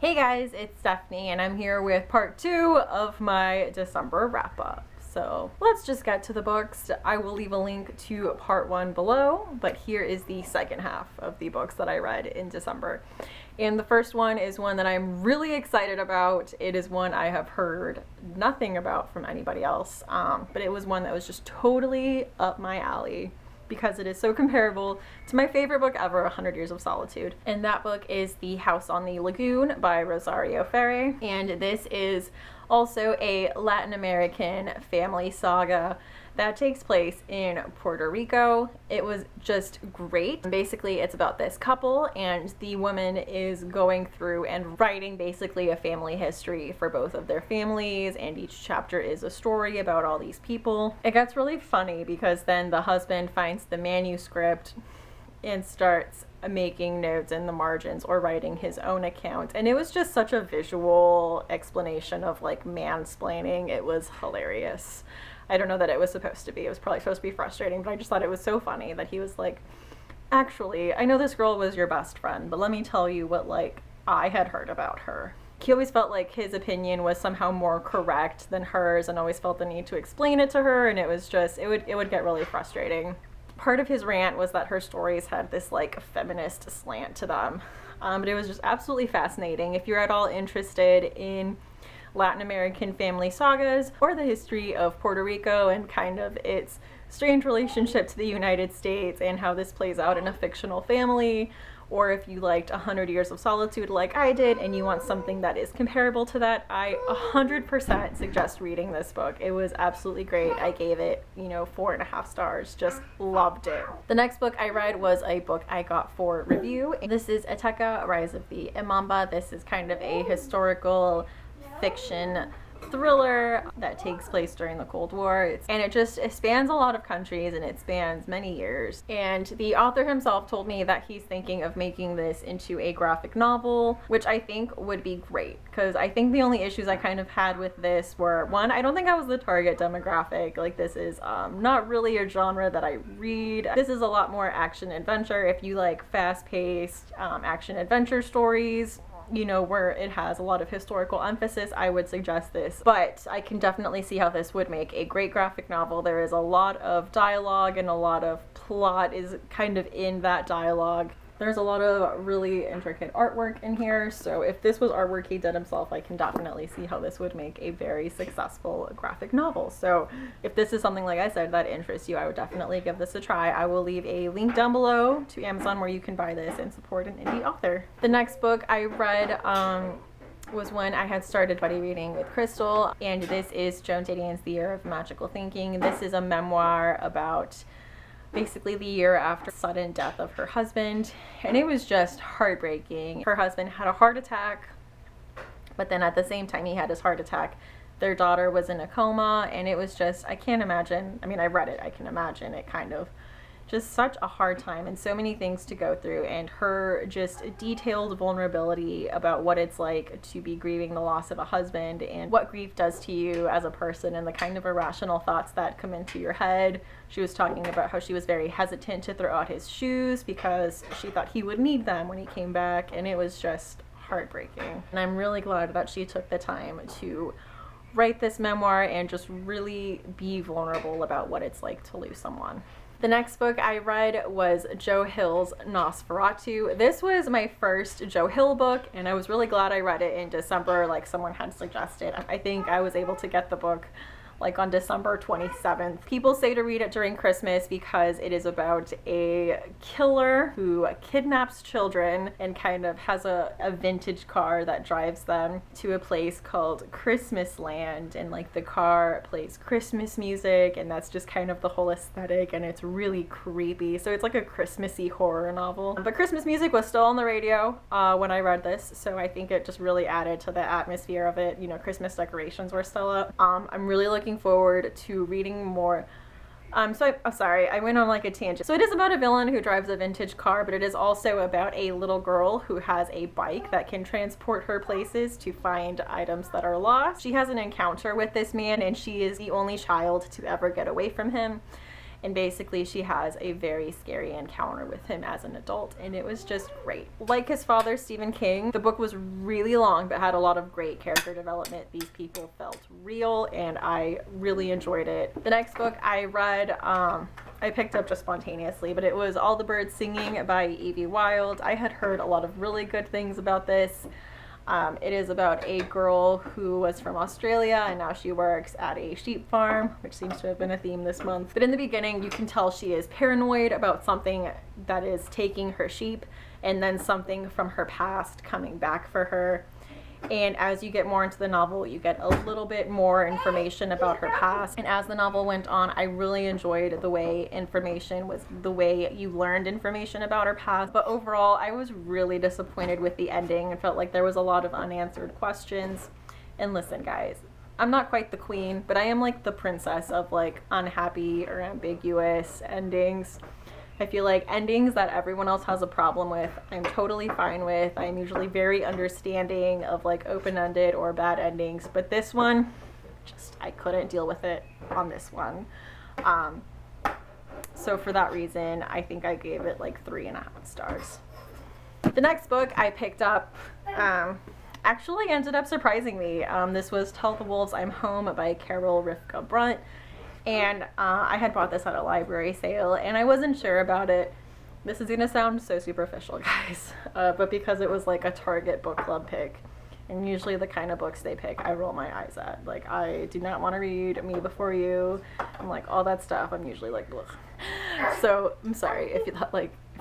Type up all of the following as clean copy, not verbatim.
Hey guys, it's Stephanie and I'm here with part 2 of my December wrap up. So let's just get to the books. I will leave a link to part 1 below, but here is the second half of the books that I read in December. And the first one is one that I'm really excited about. It is one I have heard nothing about from anybody else, but it was one that was just totally up my alley, because it is so comparable to my favorite book ever, 100 Years of Solitude. And that book is The House on the Lagoon by Rosario Ferre. And this is also a Latin American family saga that takes place in Puerto Rico. It was just great. Basically, it's about this couple, and the woman is going through and writing basically a family history for both of their families, and each chapter is a story about all these people. It gets really funny because then the husband finds the manuscript and starts making notes in the margins or writing his own account. And it was just such a visual explanation of like mansplaining. It was hilarious. I don't know that it was supposed to be. It was probably supposed to be frustrating, but I just thought it was so funny that he was like, actually, I know this girl was your best friend, but let me tell you what like I had heard about her. He always felt like his opinion was somehow more correct than hers and always felt the need to explain it to her, and it was just, it would get really frustrating. Part of his rant was that her stories had this like feminist slant to them, but it was just absolutely fascinating. If you're at all interested in Latin American family sagas or the history of Puerto Rico and kind of its strange relationship to the United States and how this plays out in a fictional family, or if you liked 100 Years of Solitude like I did and you want something that is comparable to that, I 100% suggest reading this book. It was absolutely great. I gave it, 4.5 stars. Just loved it. The next book I read was a book I got for review. This is Eteka, Rise of the Imamba. This is kind of a historical fiction thriller that takes place during the Cold War, and it spans a lot of countries and it spans many years. And the author himself told me that he's thinking of making this into a graphic novel, which I think would be great, because I think the only issues I kind of had with this were, one, I don't think I was the target demographic. Like, this is not really a genre that I read. This is a lot more action adventure. If you like fast-paced action adventure stories, where it has a lot of historical emphasis, I would suggest this. But I can definitely see how this would make a great graphic novel. There is a lot of dialogue and a lot of plot is kind of in that dialogue. There's a lot of really intricate artwork in here, so if this was artwork he did himself, I can definitely see how this would make a very successful graphic novel. So if this is something, like I said, that interests you, I would definitely give this a try. I will leave a link down below to Amazon where you can buy this and support an indie author. The next book I read was when I had started buddy reading with Crystal, and this is Joan Didion's The Year of Magical Thinking. This is a memoir about basically the year after the sudden death of her husband, and it was just heartbreaking. Her husband had a heart attack, but then at the same time he had his heart attack, their daughter was in a coma, and it was just, I can't imagine, I mean, I read it, I can imagine it kind of just such a hard time and so many things to go through, and her just detailed vulnerability about what it's like to be grieving the loss of a husband and what grief does to you as a person and the kind of irrational thoughts that come into your head. She was talking about how she was very hesitant to throw out his shoes because she thought he would need them when he came back, and it was just heartbreaking. And I'm really glad that she took the time to write this memoir and just really be vulnerable about what it's like to lose someone. The next book I read was Joe Hill's Nosferatu. This was my first Joe Hill book, and I was really glad I read it in December, like someone had suggested. I think I was able to get the book like on December 27th. People say to read it during Christmas because it is about a killer who kidnaps children and kind of has a vintage car that drives them to a place called Christmas Land, and like the car plays Christmas music, and that's just kind of the whole aesthetic, and it's really creepy. So it's like a Christmassy horror novel. But Christmas music was still on the radio when I read this, so I think it just really added to the atmosphere of it. Christmas decorations were still up. I'm really looking forward to reading more. I'm sorry, I went on like a tangent. So it is about a villain who drives a vintage car, but it is also about a little girl who has a bike that can transport her places to find items that are lost. She has an encounter with this man, and she is the only child to ever get away from him. and basically she has a very scary encounter with him as an adult, and it was just great. Like his father, Stephen King, the book was really long but had a lot of great character development. These people felt real, and I really enjoyed it. The next book I read, I picked up just spontaneously, but it was All the Birds Singing by Evie Wyld. I had heard a lot of really good things about this. It is about a girl who was from Australia and now she works at a sheep farm, which seems to have been a theme this month. But in the beginning, you can tell she is paranoid about something that is taking her sheep, and then something from her past coming back for her. And as you get more into the novel, you get a little bit more information about her past. And as the novel went on, I really enjoyed the way information was, the way you learned information about her past. But overall, I was really disappointed with the ending. It felt like there was a lot of unanswered questions. And listen, guys, I'm not quite the queen, but I am like the princess of like unhappy or ambiguous endings. I feel like endings that everyone else has a problem with, I'm totally fine with. I'm usually very understanding of like open-ended or bad endings, but this one, just, I couldn't deal with it on this one. So for that reason, I think I gave it like 3.5 stars. The next book I picked up actually ended up surprising me. This was Tell the Wolves I'm Home by Rifka Brunt. And I had bought this at a library sale, and I wasn't sure about it. This is gonna sound so superficial, guys, but because it was like a Target book club pick, and usually the kind of books they pick, I roll my eyes at. Like, I do not want to read Me Before You, and like all that stuff. I'm usually like, ugh. So I'm sorry if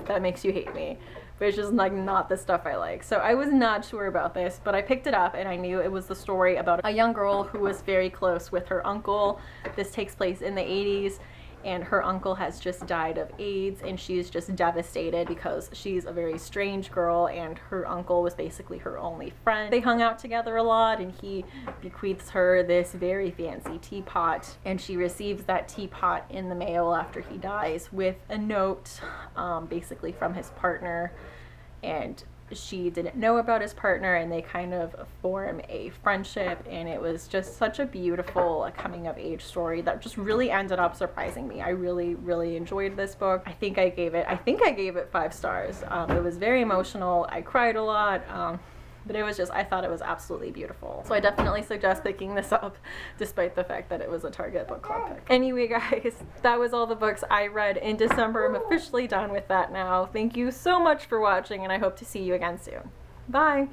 that makes you hate me, but it's just like not the stuff I like. So I was not sure about this, but I picked it up and I knew it was the story about a young girl who was very close with her uncle. This takes place in the 80s, and her uncle has just died of AIDS, and she's just devastated because she's a very strange girl and her uncle was basically her only friend. They hung out together a lot, and he bequeaths her this very fancy teapot, and she receives that teapot in the mail after he dies with a note basically from his partner, and she didn't know about his partner, and they kind of form a friendship, and it was just such a beautiful coming of age story that just really ended up surprising me. I really enjoyed this book. I think I gave it 5 stars. It was very emotional. I cried a lot, but it was just, I thought it was absolutely beautiful. So I definitely suggest picking this up, despite the fact that it was a Target book club pick. Anyway, guys, that was all the books I read in December. I'm officially done with that now. Thank you so much for watching, and I hope to see you again soon. Bye!